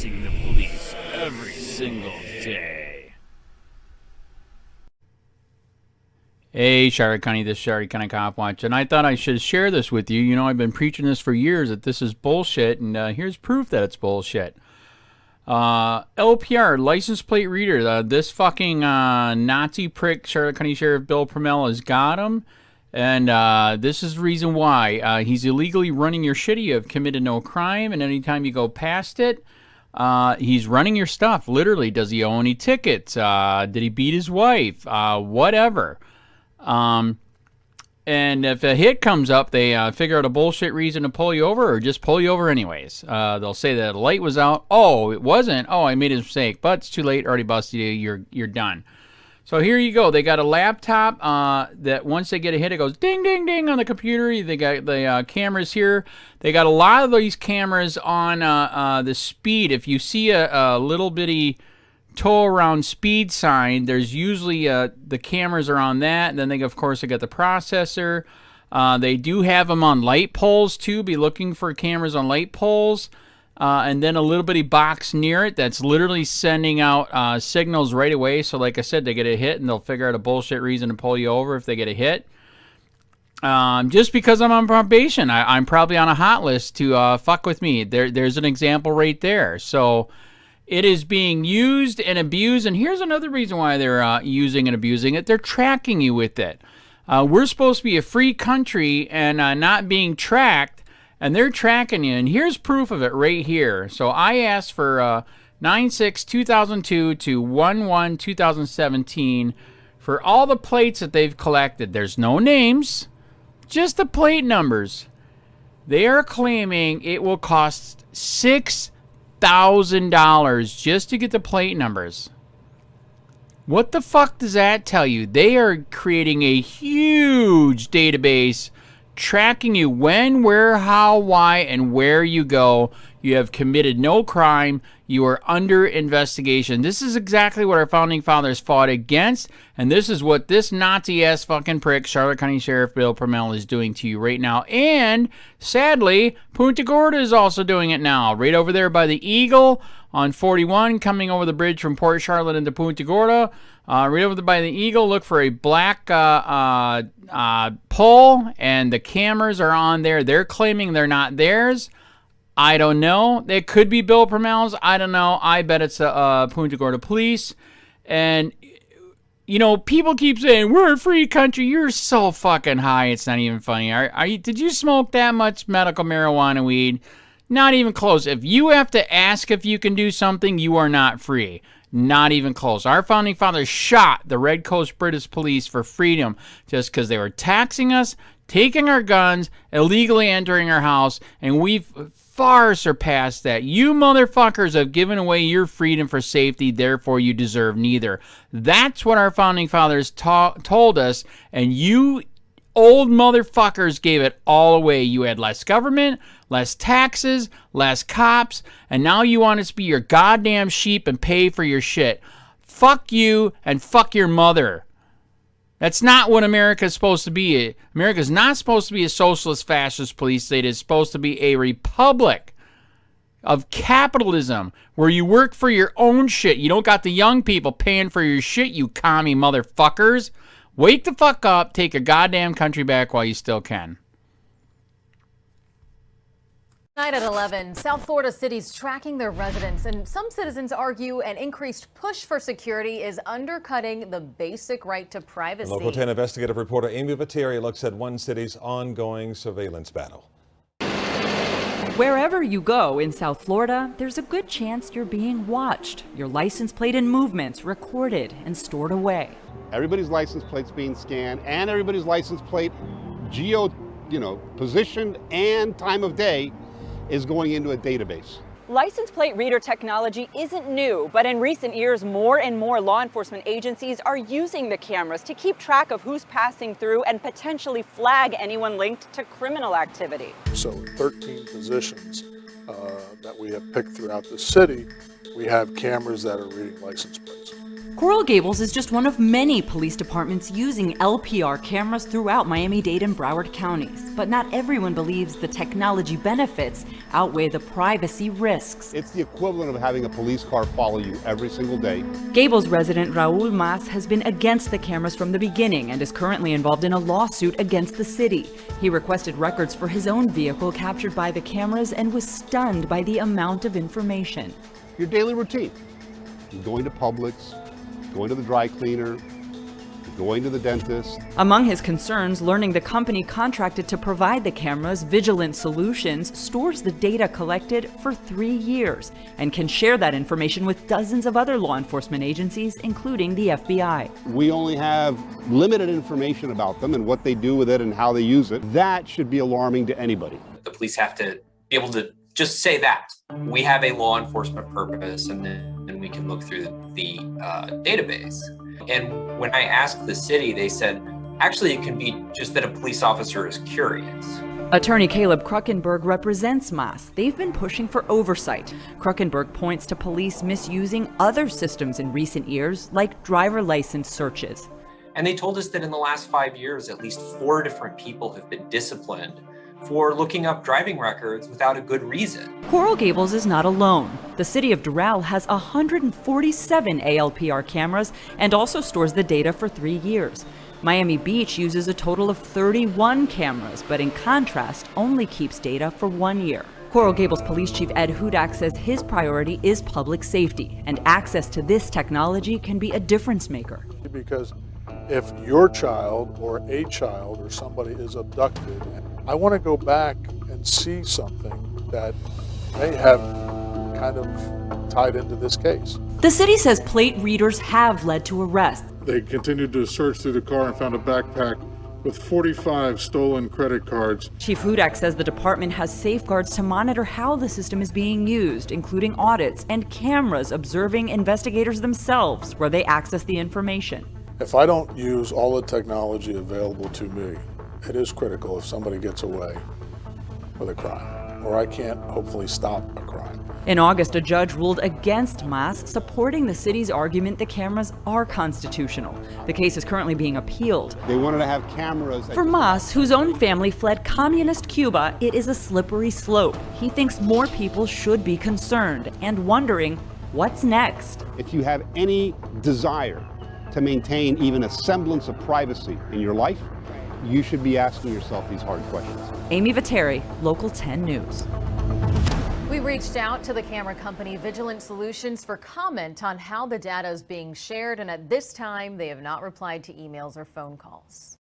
protecting the police every single day. Hey, Charlotte County, this is Charlotte County Cop Watch, and I thought I should share this with you. You know, I've been preaching this for years, that this is bullshit, and here's proof that it's bullshit. LPR, license plate reader, this fucking Nazi prick, Charlotte County Sheriff Bill Permel, has got him. And this is the reason why. He's illegally running your shit. You have committed no crime, and anytime you go past it, he's running your stuff. Literally, does he owe any tickets? Did he beat his wife? Whatever. And if a hit comes up, they figure out a bullshit reason to pull you over, or just pull you over anyways. They'll say that the light was out. Oh, it wasn't. Oh, I made a mistake. But it's too late. Already busted you. You're done. So here you go. They got a laptop that once they get a hit, it goes ding, ding, ding on the computer. They got the cameras here. They got a lot of these cameras on the speed. If you see a little bitty tow around speed sign, there's usually the cameras are on that. And then they, of course, they got the processor. They do have them on light poles too. Be looking for cameras on light poles. And then a little bitty box near it that's literally sending out signals right away. So like I said, they get a hit and they'll figure out a bullshit reason to pull you over if they get a hit. Just because I'm on probation, I'm probably on a hot list to fuck with me. There's an example right there. So it is being used and abused. And here's another reason why they're using and abusing it. They're tracking you with it. We're supposed to be a free country and not being tracked. And they're tracking you, and here's proof of it right here. So I asked for 9/6/2002 to 1/1/2017 for all the plates that they've collected. There's no names, just the plate numbers. They are claiming it will cost $6,000 just to get the plate numbers. What the fuck does that tell you? They are creating a huge database tracking you when, where, how, why, and where you go. You have committed no crime. You are under investigation. This is exactly what our founding fathers fought against, and this is what this Nazi-ass fucking prick, Charlotte County Sheriff Bill Permel, is doing to you right now. And, sadly, Punta Gorda is also doing it now. Right over there by the Eagle on 41, coming over the bridge from Port Charlotte into Punta Gorda. Right over there by the Eagle, look for a black pole, and the cameras are on there. They're claiming they're not theirs. I don't know. It could be Bill Permel's. I don't know. I bet it's Punta Gorda police. And, you know, people keep saying, we're a free country. You're so fucking high, it's not even funny. Did you smoke that much medical marijuana weed? Not even close. If you have to ask if you can do something, you are not free. Not even close. Our founding fathers shot the Red Coast British police for freedom just because they were taxing us, taking our guns, illegally entering our house, and we've far surpassed that. You motherfuckers have given away your freedom for safety, therefore you deserve neither. That's what our founding fathers told us, and you old motherfuckers gave it all away. You had less government, less taxes, less cops, and now you want us to be your goddamn sheep and pay for your shit. Fuck you and fuck your mother. That's not what America's supposed to be. America's not supposed to be a socialist, fascist police state. It's supposed to be a republic of capitalism where you work for your own shit. You don't got the young people paying for your shit, you commie motherfuckers. Wake the fuck up, take a goddamn country back while you still can. Tonight at 11, South Florida cities tracking their residents, and some citizens argue an increased push for security is undercutting the basic right to privacy. Local 10 investigative reporter Amy Viteri looks at one city's ongoing surveillance battle. Wherever you go in South Florida, there's a good chance you're being watched, your license plate and movements recorded and stored away. Everybody's license plate's being scanned, and everybody's license plate positioned and time of day is going into a database. License plate reader technology isn't new, but in recent years, more and more law enforcement agencies are using the cameras to keep track of who's passing through and potentially flag anyone linked to criminal activity. So 13 positions that we have picked throughout the city, we have cameras that are reading license plates. Coral Gables is just one of many police departments using LPR cameras throughout Miami-Dade and Broward counties. But not everyone believes the technology benefits outweigh the privacy risks. It's the equivalent of having a police car follow you every single day. Gables resident Raul Mas has been against the cameras from the beginning and is currently involved in a lawsuit against the city. He requested records for his own vehicle captured by the cameras and was stunned by the amount of information. Your daily routine. You're going to Publix, going to the dry cleaner, going to the dentist. Among his concerns, learning the company contracted to provide the cameras, Vigilant Solutions, stores the data collected for 3 years and can share that information with dozens of other law enforcement agencies, including the FBI. We only have limited information about them and what they do with it and how they use it. That should be alarming to anybody. The police have to be able to just say that. We have a law enforcement purpose, and then we can look through the database. And when I asked the city, they said, actually, it can be just that a police officer is curious. Attorney Caleb Kruckenberg represents Mas. They've been pushing for oversight. Kruckenberg points to police misusing other systems in recent years, like driver license searches. And they told us that in the last 5 years, at least 4 different people have been disciplined for looking up driving records without a good reason. Coral Gables is not alone. The city of Doral has 147 ALPR cameras and also stores the data for 3 years. Miami Beach uses a total of 31 cameras, but in contrast, only keeps data for 1 year. Coral Gables Police Chief Ed Hudak says his priority is public safety, and access to this technology can be a difference maker. Because if your child or a child or somebody is abducted, I want to go back and see something that may have kind of tied into this case. The city says plate readers have led to arrests. They continued to search through the car and found a backpack with 45 stolen credit cards. Chief Hudak says the department has safeguards to monitor how the system is being used, including audits and cameras observing investigators themselves where they access the information. If I don't use all the technology available to me, it is critical if somebody gets away with a crime, or I can't hopefully stop a crime. In August, a judge ruled against Mas, supporting the city's argument the cameras are constitutional. The case is currently being appealed. They wanted to have cameras. For Mas, whose own family fled communist Cuba, it is a slippery slope. He thinks more people should be concerned and wondering what's next. If you have any desire to maintain even a semblance of privacy in your life, you should be asking yourself these hard questions. Amy Viteri, Local 10 News. We reached out to the camera company Vigilant Solutions for comment on how the data is being shared, and at this time, they have not replied to emails or phone calls.